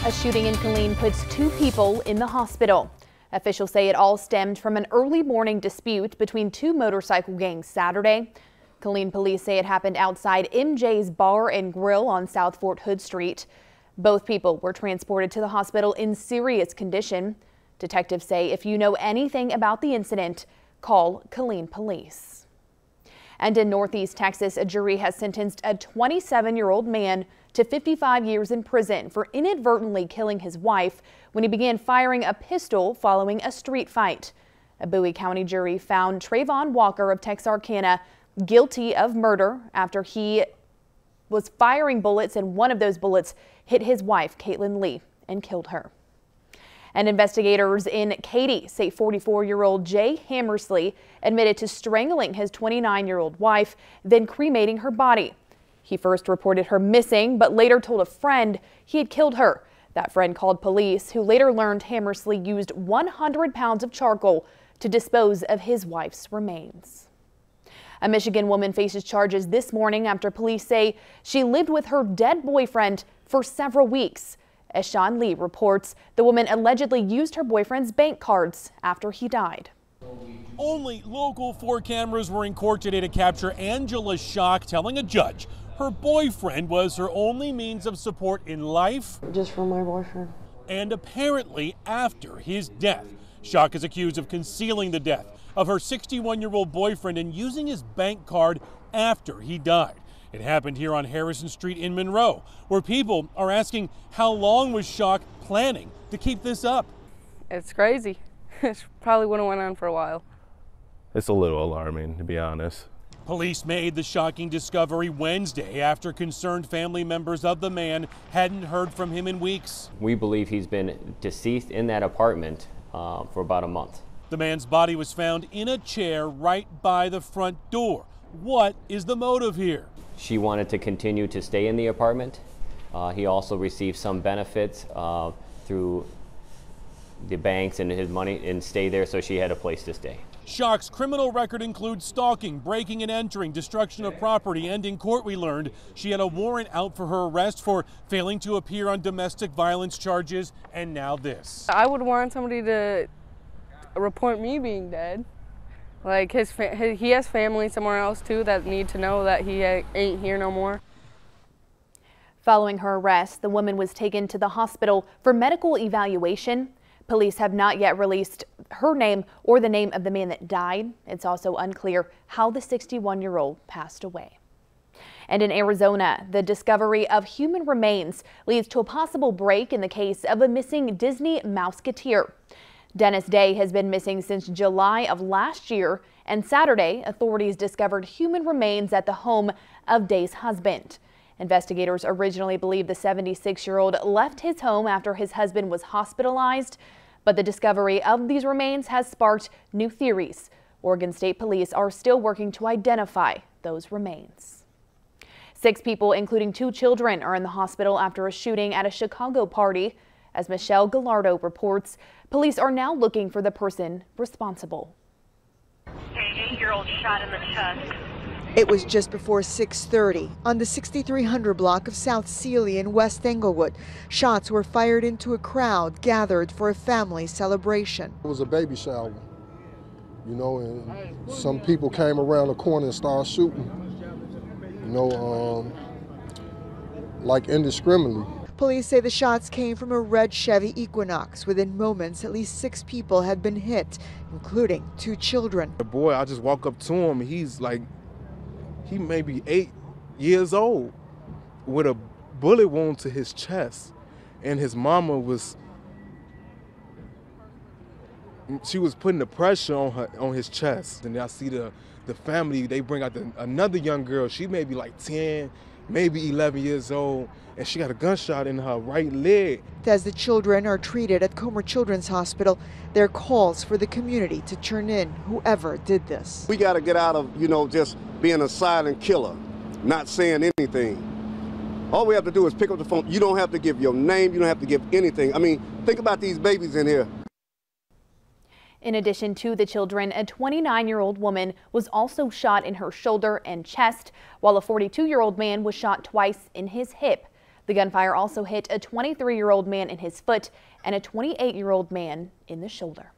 A shooting in Killeen puts 2 people in the hospital. Officials say it all stemmed from an early morning dispute between 2 motorcycle gangs Saturday. Killeen police say it happened outside MJ's Bar and Grill on South Fort Hood Street. Both people were transported to the hospital in serious condition. Detectives say if you know anything about the incident, call Killeen police. And in Northeast Texas, a jury has sentenced a 27-year-old man to 55 years in prison for inadvertently killing his wife when he began firing a pistol following a street fight. A Bowie County jury found Trayvon Walker of Texarkana guilty of murder after he was firing bullets and one of those bullets hit his wife, Caitlin Lee, and killed her. And investigators in Katy say 44-year-old Jay Hammersley admitted to strangling his 29-year-old wife, then cremating her body. He first reported her missing, but later told a friend he had killed her. That friend called police, who later learned Hammersley used 100 pounds of charcoal to dispose of his wife's remains. A Michigan woman faces charges this morning after police say she lived with her dead boyfriend for several weeks. As Sean Lee reports, the woman allegedly used her boyfriend's bank cards after he died. Only local 4 cameras were in court today to capture Angela Schock telling a judge her boyfriend was her only means of support in life. Just for my boyfriend. And apparently after his death. Schock is accused of concealing the death of her 61-year-old boyfriend and using his bank card after he died. It happened here on Harrison Street in Monroe, where people are asking how long was Schock planning to keep this up? It's crazy. It probably would have went on for a while. It's a little alarming, to be honest. Police made the shocking discovery Wednesday after concerned family members of the man hadn't heard from him in weeks. We believe he's been deceased in that apartment for about a month. The man's body was found in a chair right by the front door. What is the motive here? She wanted to continue to stay in the apartment. He also received some benefits through the banks and his money and stay there, so she had a place to stay. Schock's criminal record includes stalking, breaking and entering, destruction of property, and in court we learned she had a warrant out for her arrest for failing to appear on domestic violence charges, and now this. I would want somebody to report me being dead. Like he has family somewhere else too that need to know that he ain't here no more. Following her arrest, the woman was taken to the hospital for medical evaluation. Police have not yet released her name or the name of the man that died. It's also unclear how the 61-year-old passed away. And in Arizona, the discovery of human remains leads to a possible break in the case of a missing Disney Mouseketeer. Dennis Day has been missing since July of last year, and Saturday, authorities discovered human remains at the home of Day's husband. Investigators originally believed the 76-year-old left his home after his husband was hospitalized, but the discovery of these remains has sparked new theories. Oregon State Police are still working to identify those remains. 6 people, including 2 children, are in the hospital after a shooting at a Chicago party. As Michelle Gallardo reports, police are now looking for the person responsible. An 8-year-old shot in the chest. It was just before 6:30 on the 6300 block of South Sealy in West Englewood. Shots were fired into a crowd gathered for a family celebration. It was a baby shower, you know, and some people came around the corner and started shooting, you know, like indiscriminately. Police say the shots came from a red Chevy Equinox. Within moments, at least 6 people had been hit, including 2 children. The boy, I just walk up to him, he's like, he may be 8 years old with a bullet wound to his chest. And his mama she was putting the pressure on his chest. And I see the family, they bring out another young girl. She may be like 10, maybe 11 years old, and she got a gunshot in her right leg. As the children are treated at Comer Children's Hospital, there are calls for the community to turn in whoever did this. We got to get out of, you know, just being a silent killer, not saying anything. All we have to do is pick up the phone. You don't have to give your name. You don't have to give anything. I mean, think about these babies in here. In addition to the children, a 29-year-old woman was also shot in her shoulder and chest, while a 42-year-old man was shot twice in his hip. The gunfire also hit a 23-year-old man in his foot and a 28-year-old man in the shoulder.